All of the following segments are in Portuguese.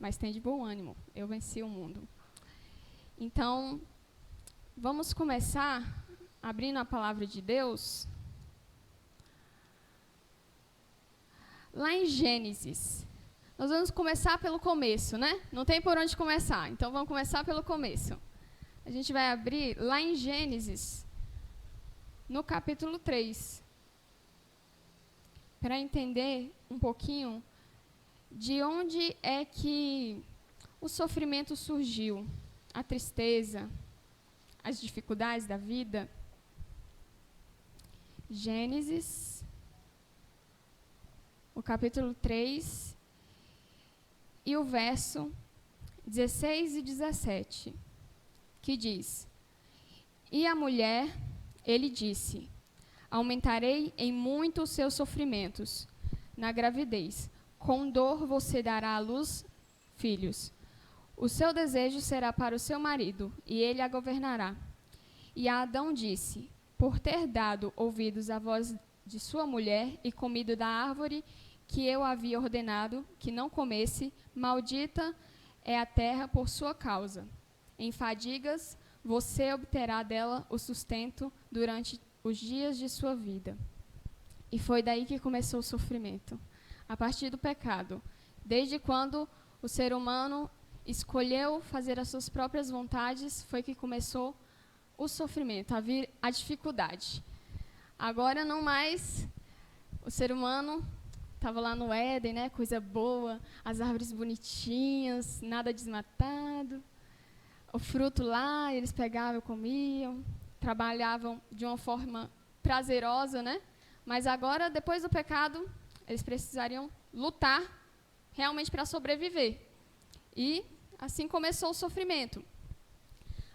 mas tem de bom ânimo, eu venci o mundo. Então, vamos começar abrindo a palavra de Deus. Lá em Gênesis. Nós vamos começar pelo começo, né? Não tem por onde começar, então vamos começar pelo começo. A gente vai abrir lá em Gênesis, no capítulo 3, para entender um pouquinho de onde é que o sofrimento surgiu, a tristeza, as dificuldades da vida. Gênesis, o capítulo 3, e o verso 16 e 17, que diz: E a mulher, ele disse, aumentarei em muito os seus sofrimentos na gravidez. Com dor você dará à luz filhos. O seu desejo será para o seu marido, e ele a governará. E a Adão disse, por ter dado ouvidos à voz de sua mulher e comido da árvore que eu havia ordenado que não comesse, maldita é a terra por sua causa. Em fadigas você obterá dela o sustento durante os dias de sua vida. E foi daí que começou o sofrimento, a partir do pecado. Desde quando o ser humano escolheu fazer as suas próprias vontades, foi que começou o sofrimento, a vir a dificuldade. Agora não mais, o ser humano estava lá no Éden, né, coisa boa, as árvores bonitinhas, nada desmatado, o fruto lá, eles pegavam, comiam, trabalhavam de uma forma prazerosa, né? Mas agora, depois do pecado, eles precisariam lutar realmente para sobreviver. E assim começou o sofrimento.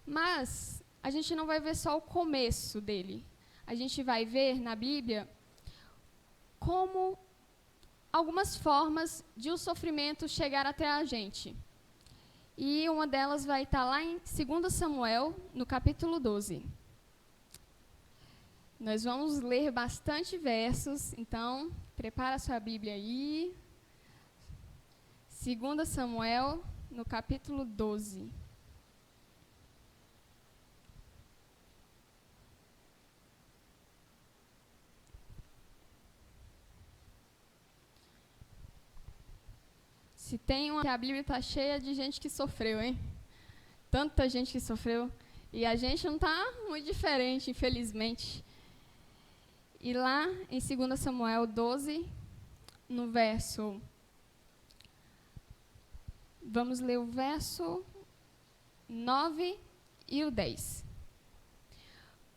Mas a gente não vai ver só o começo dele. A gente vai ver na Bíblia como algumas formas de o sofrimento chegar até a gente. E uma delas vai estar lá em 2 Samuel, no capítulo 12. Nós vamos ler bastante versos, então prepara a sua Bíblia aí. 2 Samuel, no capítulo 12. Se tem uma... A Bíblia está cheia de gente que sofreu, hein? Tanta gente que sofreu. E a gente não está muito diferente, infelizmente. E lá em 2 Samuel 12, no verso... Vamos ler o verso 9 e o 10.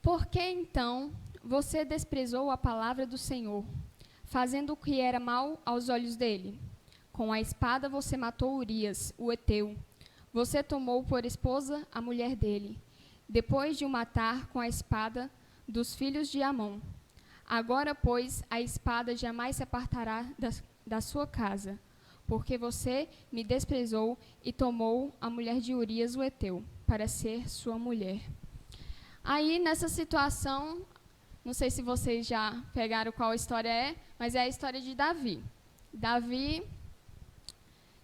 Por que então você desprezou a palavra do Senhor, fazendo o que era mal aos olhos dele? Com a espada você matou Urias, o heteu. Você tomou por esposa a mulher dele, depois de o matar com a espada dos filhos de Amon. Agora, pois, a espada jamais se apartará da sua casa, porque você me desprezou e tomou a mulher de Urias, o heteu, para ser sua mulher. Aí, nessa situação, não sei se vocês já pegaram qual história é, mas é a história de Davi. Davi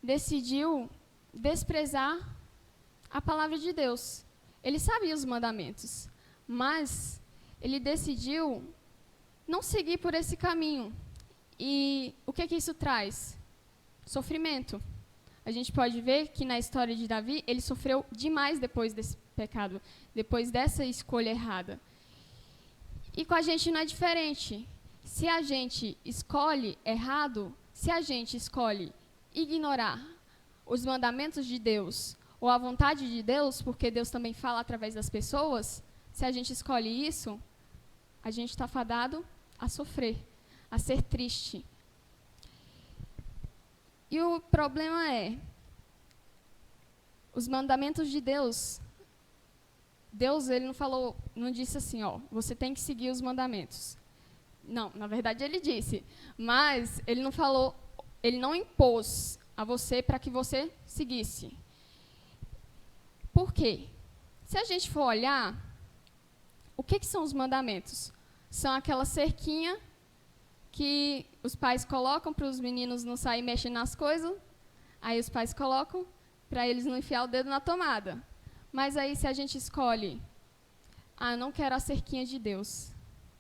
decidiu desprezar a palavra de Deus. Ele sabia os mandamentos, mas ele decidiu não seguir por esse caminho. E o que isso traz? Sofrimento. A gente pode ver que na história de Davi, ele sofreu demais depois desse pecado, depois dessa escolha errada. E com a gente não é diferente. Se a gente escolhe errado, se a gente escolhe ignorar os mandamentos de Deus ou a vontade de Deus, porque Deus também fala através das pessoas, se a gente escolhe isso, a gente está fadado a sofrer, a ser triste. E o problema é, os mandamentos de Deus, ele não falou, não disse assim, ó, você tem que seguir os mandamentos. Não, na verdade ele disse, mas ele não falou, ele não impôs a você para que você seguisse. Por quê? Se a gente for olhar, o que são os mandamentos? São aquela cerquinha que os pais colocam para os meninos não saírem mexendo nas coisas. Aí os pais colocam para eles não enfiar o dedo na tomada. Mas aí se a gente escolhe, eu não quero a cerquinha de Deus,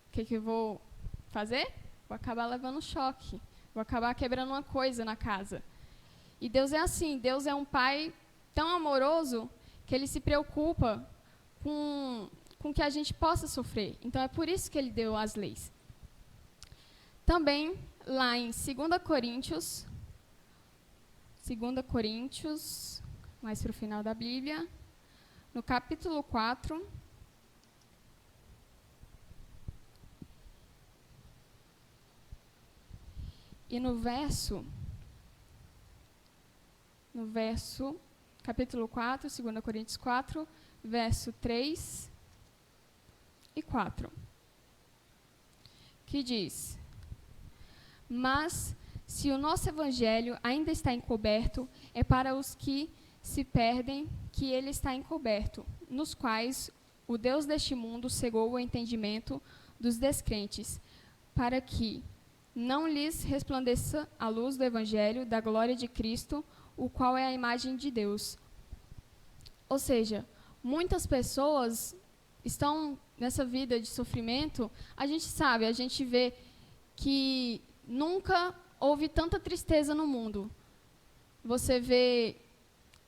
o que eu vou fazer? Vou acabar levando um choque, vou acabar quebrando uma coisa na casa. E Deus é assim, Deus é um pai tão amoroso que ele se preocupa com que a gente possa sofrer. Então é por isso que ele deu as leis. Também, lá em 2 Coríntios, mais para o final da Bíblia, no capítulo 4, e no verso, capítulo 4, 2 Coríntios 4, verso 3 e 4, que diz: mas, se o nosso evangelho ainda está encoberto, é para os que se perdem que ele está encoberto, nos quais o Deus deste mundo cegou o entendimento dos descrentes, para que não lhes resplandeça a luz do evangelho da glória de Cristo, o qual é a imagem de Deus. Ou seja, muitas pessoas estão nessa vida de sofrimento, a gente vê que nunca houve tanta tristeza no mundo. Você vê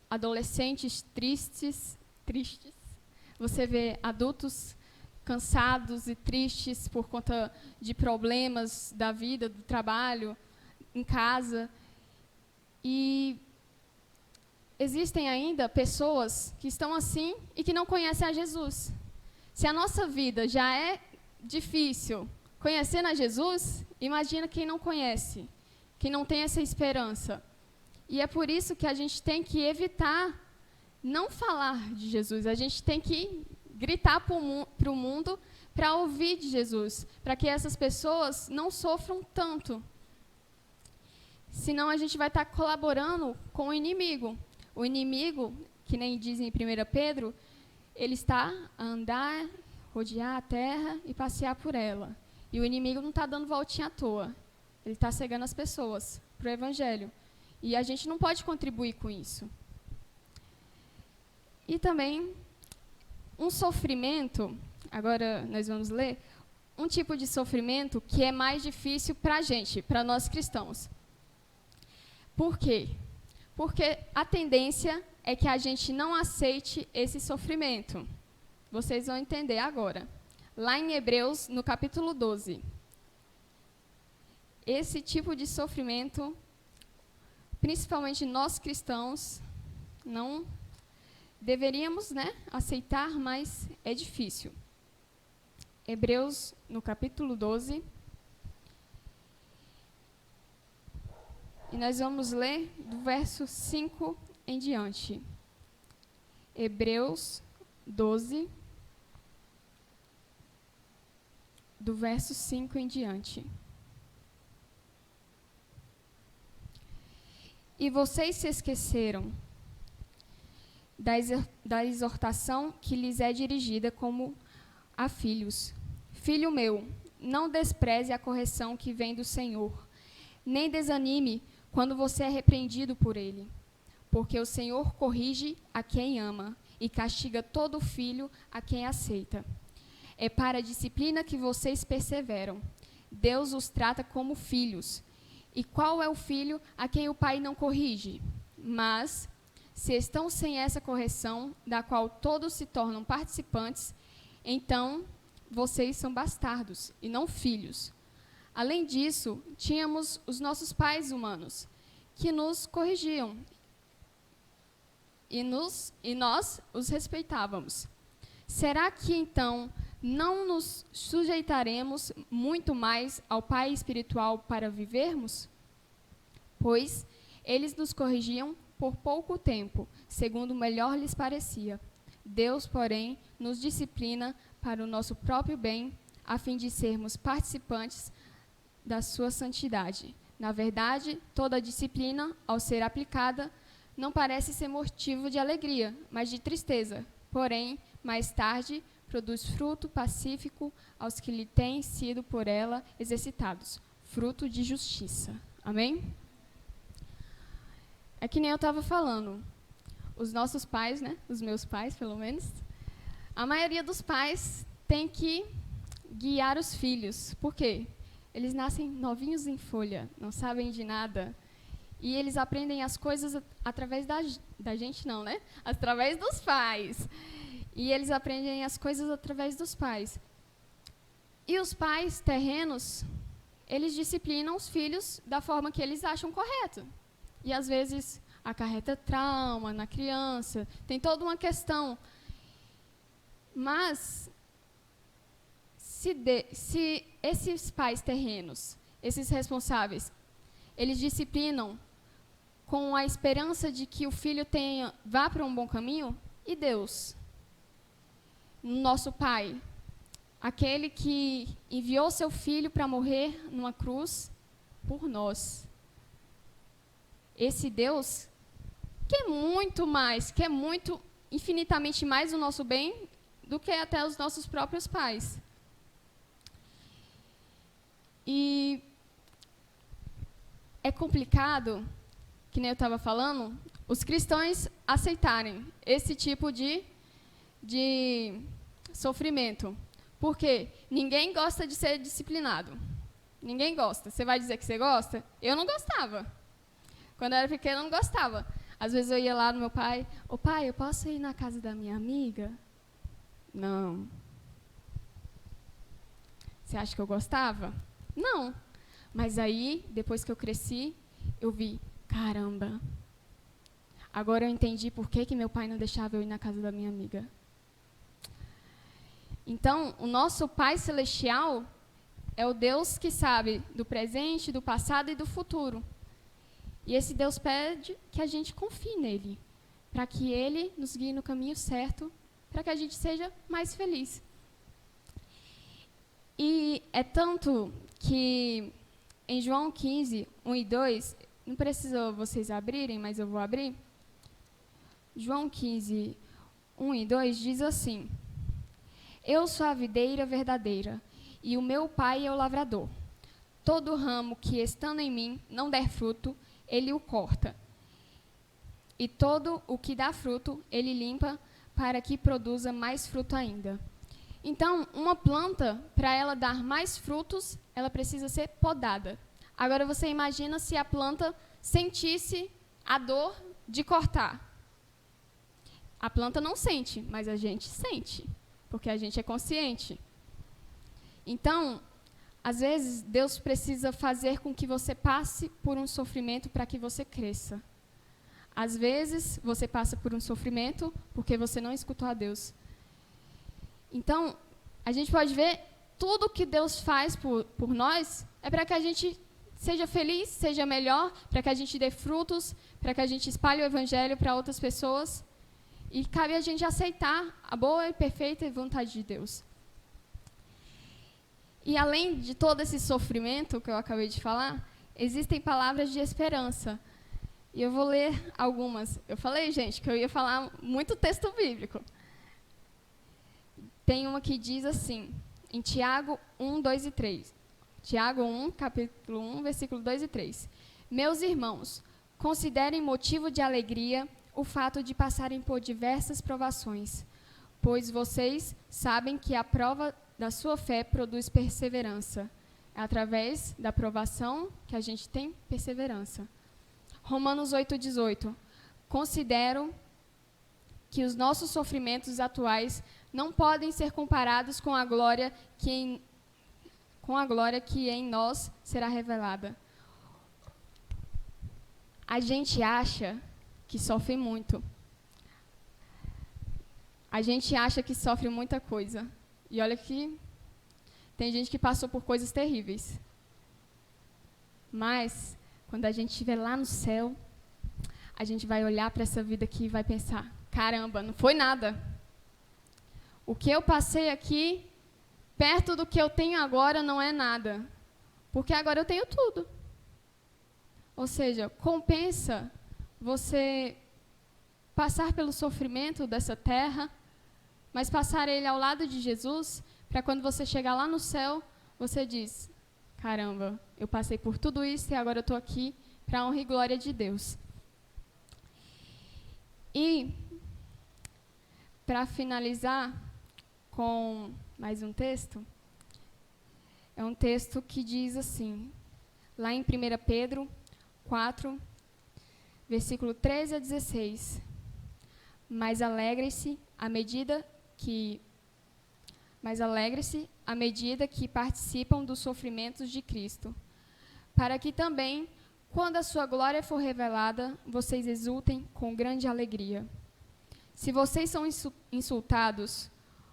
adolescentes tristes, você vê adultos cansados e tristes por conta de problemas da vida, do trabalho, em casa. E existem ainda pessoas que estão assim e que não conhecem a Jesus. Se a nossa vida já é difícil, conhecendo a Jesus, imagina quem não conhece, quem não tem essa esperança. E é por isso que a gente tem que evitar não falar de Jesus. A gente tem que gritar para o mundo para ouvir de Jesus, para que essas pessoas não sofram tanto. Senão a gente vai estar colaborando com o inimigo. O inimigo, que nem diz em 1 Pedro, ele está a andar, rodear a terra e passear por ela. E o inimigo não está dando voltinha à toa. Ele está cegando as pessoas para o evangelho. E a gente não pode contribuir com isso. E também, um sofrimento, agora nós vamos ler, um tipo de sofrimento que é mais difícil para a gente, para nós cristãos. Por quê? Porque a tendência é que a gente não aceite esse sofrimento. Vocês vão entender agora. Lá em Hebreus, no capítulo 12. Esse tipo de sofrimento, principalmente nós cristãos, não deveríamos, aceitar, mas é difícil. Hebreus, no capítulo 12. E nós vamos ler do verso 5 em diante. Hebreus 12, do verso 5 em diante. E vocês se esqueceram da exortação que lhes é dirigida como a filhos. Filho meu, não despreze a correção que vem do Senhor, nem desanime quando você é repreendido por ele. Porque o Senhor corrige a quem ama e castiga todo filho a quem aceita. É para a disciplina que vocês perseveram. Deus os trata como filhos. E qual é o filho a quem o pai não corrige? Mas, se estão sem essa correção, da qual todos se tornam participantes, então vocês são bastardos e não filhos. Além disso, tínhamos os nossos pais humanos, que nos corrigiam, e nós os respeitávamos. Será que, então, não nos sujeitaremos muito mais ao Pai espiritual para vivermos? Pois eles nos corrigiam por pouco tempo, segundo melhor lhes parecia. Deus, porém, nos disciplina para o nosso próprio bem, a fim de sermos participantes da sua santidade. Na verdade, toda disciplina, ao ser aplicada, não parece ser motivo de alegria, mas de tristeza. Porém, mais tarde, produz fruto pacífico aos que lhe têm sido por ela exercitados, fruto de justiça. Amém? é que nem eu estava falando. Os nossos pais, né? Os meus pais, pelo menos. A maioria dos pais tem que guiar os filhos. Por quê? Eles nascem novinhos em folha, não sabem de nada. E eles aprendem as coisas através da gente, não, né? Através dos pais. E eles aprendem as coisas através dos pais. E os pais terrenos, eles disciplinam os filhos da forma que eles acham correto. E, às vezes, acarreta trauma na criança, tem toda uma questão. Mas, se esses pais terrenos, esses responsáveis, eles disciplinam com a esperança de que o filho vá para um bom caminho, e Deus, nosso Pai, aquele que enviou seu filho para morrer numa cruz por nós. Esse Deus quer muito mais, quer muito, infinitamente mais o nosso bem do que até os nossos próprios pais. E é complicado, que nem eu estava falando, os cristãos aceitarem esse tipo de sofrimento. Porque ninguém gosta de ser disciplinado. Ninguém gosta. Você vai dizer que você gosta? Eu não gostava. Quando eu era pequena, eu não gostava. Às vezes eu ia lá no meu pai, ô pai, eu posso ir na casa da minha amiga? Não. Você acha que eu gostava? Não. Mas aí, depois que eu cresci, eu vi, caramba, agora eu entendi por que meu pai não deixava eu ir na casa da minha amiga. Então, o nosso Pai Celestial é o Deus que sabe do presente, do passado e do futuro. E esse Deus pede que a gente confie nele, para que ele nos guie no caminho certo, para que a gente seja mais feliz. E é tanto que em João 15, 1 e 2, não precisa vocês abrirem, mas eu vou abrir. João 15, 1 e 2 diz assim: Eu sou a videira verdadeira, e o meu pai é o lavrador. Todo ramo que, estando em mim, não der fruto, ele o corta. E todo o que dá fruto, ele limpa, para que produza mais fruto ainda. Então, uma planta, para ela dar mais frutos, ela precisa ser podada. Agora, você imagina se a planta sentisse a dor de cortar. A planta não sente, mas a gente sente, porque a gente é consciente. Então, às vezes, Deus precisa fazer com que você passe por um sofrimento para que você cresça. Às vezes, você passa por um sofrimento porque você não escutou a Deus. Então, a gente pode ver tudo que Deus faz por nós é para que a gente seja feliz, seja melhor, para que a gente dê frutos, para que a gente espalhe o Evangelho para outras pessoas. E cabe a gente aceitar a boa e perfeita vontade de Deus. E além de todo esse sofrimento que eu acabei de falar, existem palavras de esperança. E eu vou ler algumas. Eu falei, gente, que eu ia falar muito texto bíblico. Tem uma que diz assim, em Tiago 1, 2 e 3. Tiago 1, capítulo 1, versículo 2 e 3. Meus irmãos, considerem motivo de alegria o fato de passarem por diversas provações, pois vocês sabem que a prova da sua fé produz perseverança. É através da provação que a gente tem perseverança. Romanos 8, 18. Considero que os nossos sofrimentos atuais não podem ser comparados com a glória que em nós será revelada. A gente acha que sofre muito. A gente acha que sofre muita coisa. E olha que tem gente que passou por coisas terríveis. Mas, quando a gente estiver lá no céu, a gente vai olhar para essa vida aqui e vai pensar, caramba, não foi nada. O que eu passei aqui, perto do que eu tenho agora, não é nada. Porque agora eu tenho tudo. Ou seja, compensa você passar pelo sofrimento dessa terra, mas passar ele ao lado de Jesus, para quando você chegar lá no céu, você diz, caramba, eu passei por tudo isso e agora eu estou aqui para a honra e glória de Deus. E, para finalizar com mais um texto, é um texto que diz assim, lá em 1 Pedro 4, versículo 13 a 16. Mas alegre-se à medida que participam dos sofrimentos de Cristo, para que também, quando a sua glória for revelada, vocês exultem com grande alegria. Se vocês são insultados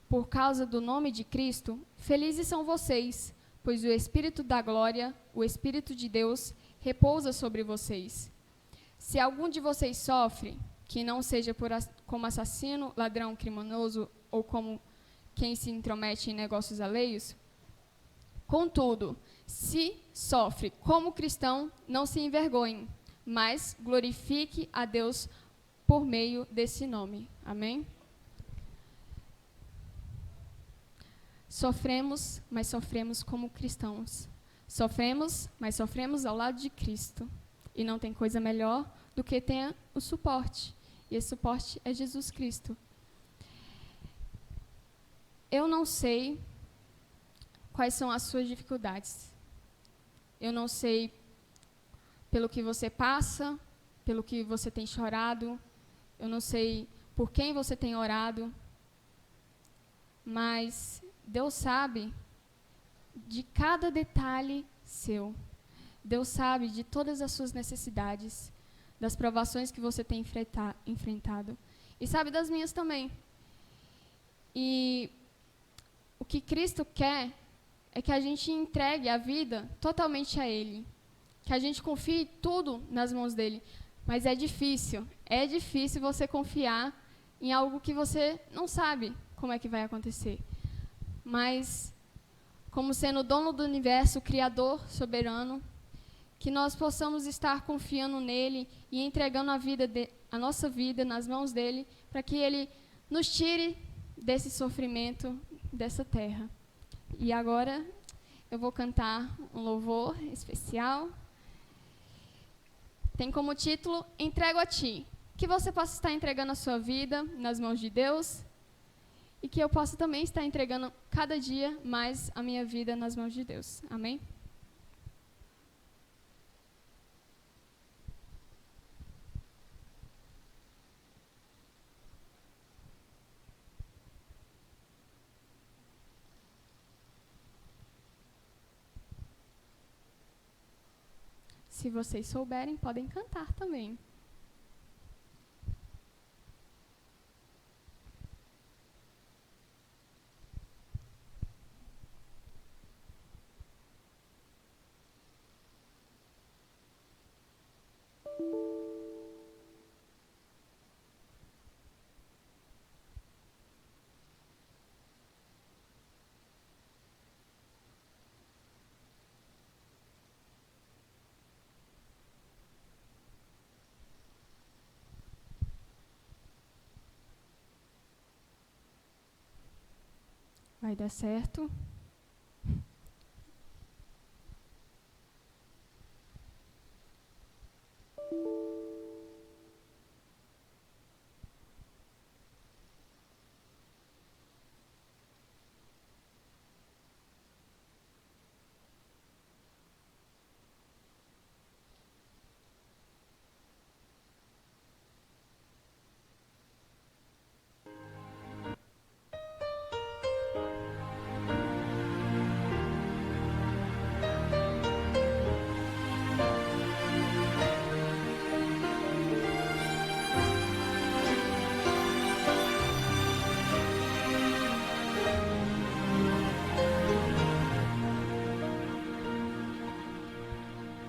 por causa do nome de Cristo, felizes são vocês, pois o Espírito da glória, o Espírito de Deus, repousa sobre vocês. Se algum de vocês sofre, que não seja como assassino, ladrão, criminoso ou como quem se intromete em negócios alheios. Contudo, se sofre como cristão, não se envergonhe, mas glorifique a Deus por meio desse nome. Amém? Sofremos, mas sofremos como cristãos. Sofremos, mas sofremos ao lado de Cristo. E não tem coisa melhor do que ter o suporte. E esse suporte é Jesus Cristo. Eu não sei quais são as suas dificuldades. Eu não sei pelo que você passa, pelo que você tem chorado. Eu não sei por quem você tem orado. Mas Deus sabe de cada detalhe seu. Deus sabe de todas as suas necessidades, das provações que você tem enfrentado. E sabe das minhas também. E o que Cristo quer é que a gente entregue a vida totalmente a Ele. Que a gente confie tudo nas mãos dEle. Mas é difícil você confiar em algo que você não sabe como é que vai acontecer. Mas, como sendo o dono do universo, Criador, soberano, que nós possamos estar confiando nele e entregando a nossa vida nas mãos dele, para que ele nos tire desse sofrimento, dessa terra. E agora eu vou cantar um louvor especial. Tem como título, Entrego a Ti. Que você possa estar entregando a sua vida nas mãos de Deus e que eu possa também estar entregando cada dia mais a minha vida nas mãos de Deus. Amém? Se vocês souberem, podem cantar também. Vai dar certo.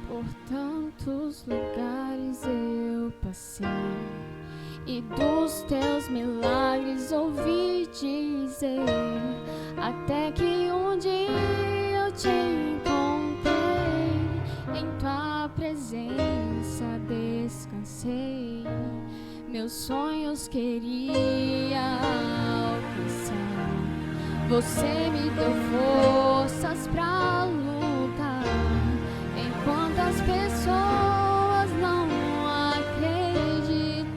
Por tantos lugares eu passei e dos teus milagres ouvi dizer, até que um dia eu te encontrei, em tua presença descansei, meus sonhos queria alcançar, você me deu forças pra lutar, enquanto as pessoas não acreditaram,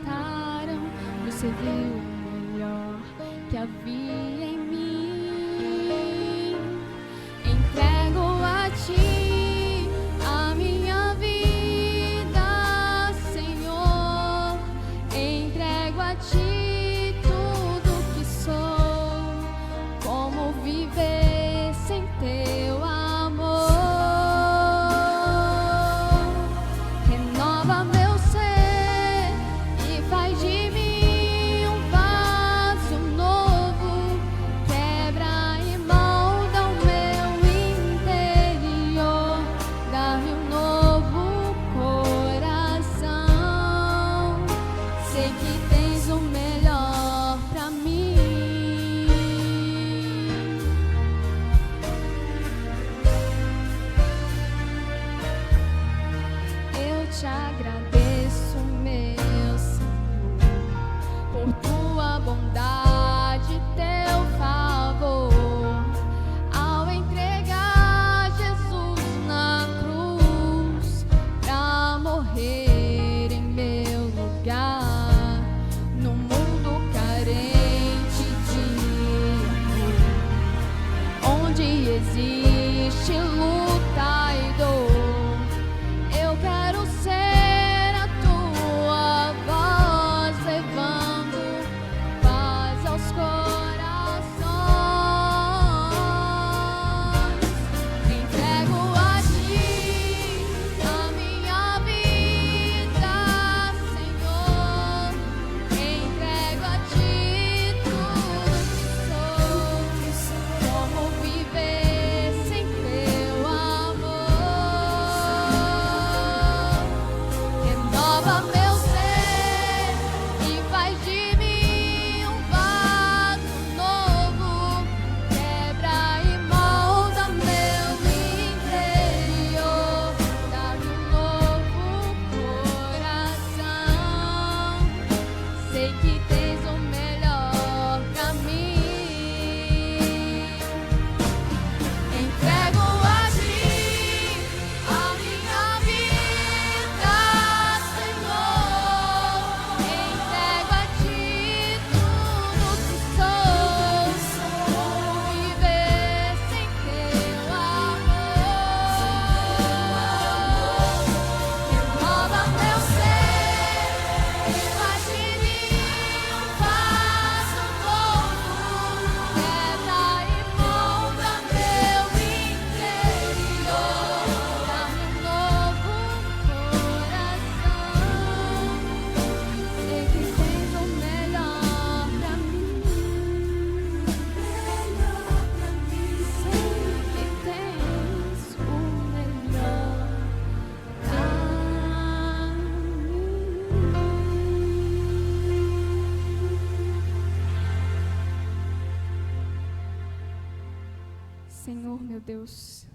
meu Deus,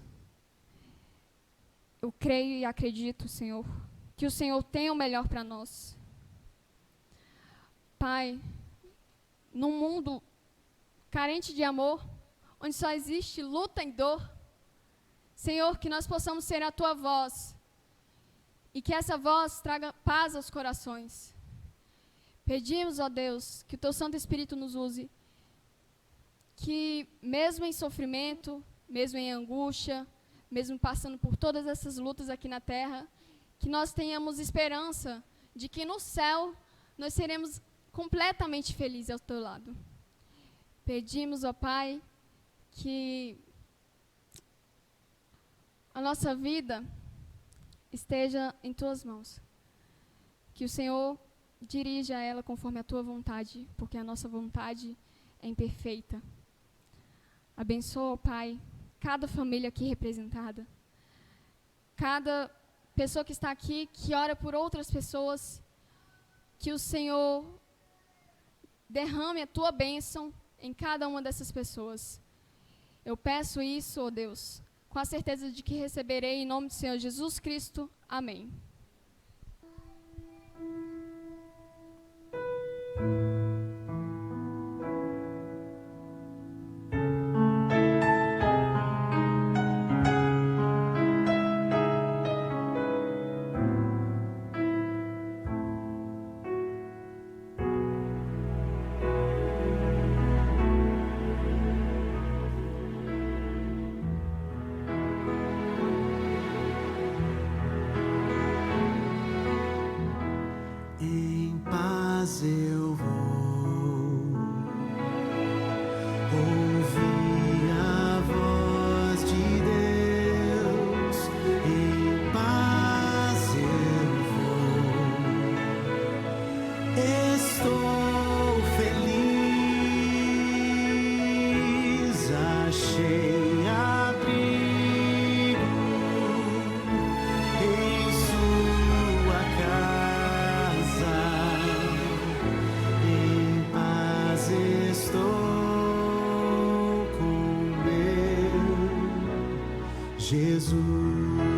eu creio e acredito, Senhor, que o Senhor tem o melhor para nós. Pai, num mundo carente de amor, onde só existe luta e dor, Senhor, que nós possamos ser a Tua voz e que essa voz traga paz aos corações. Pedimos, ó Deus, que o Teu Santo Espírito nos use, que mesmo em sofrimento, mesmo em angústia, mesmo passando por todas essas lutas aqui na terra, que nós tenhamos esperança de que no céu nós seremos completamente felizes ao Teu lado. Pedimos, ó Pai, que a nossa vida esteja em Tuas mãos. Que o Senhor dirija ela conforme a Tua vontade, porque a nossa vontade é imperfeita. Abençoa, ó Pai, cada família aqui representada, cada pessoa que está aqui, que ora por outras pessoas, que o Senhor derrame a Tua bênção em cada uma dessas pessoas. Eu peço isso, ó Deus, com a certeza de que receberei em nome do Senhor Jesus Cristo. Amém. Em paz eu vou ouvir a voz de Deus. Em paz eu vou. Estou feliz, achei abrigo em Sua casa. Em paz estou com meu Jesus.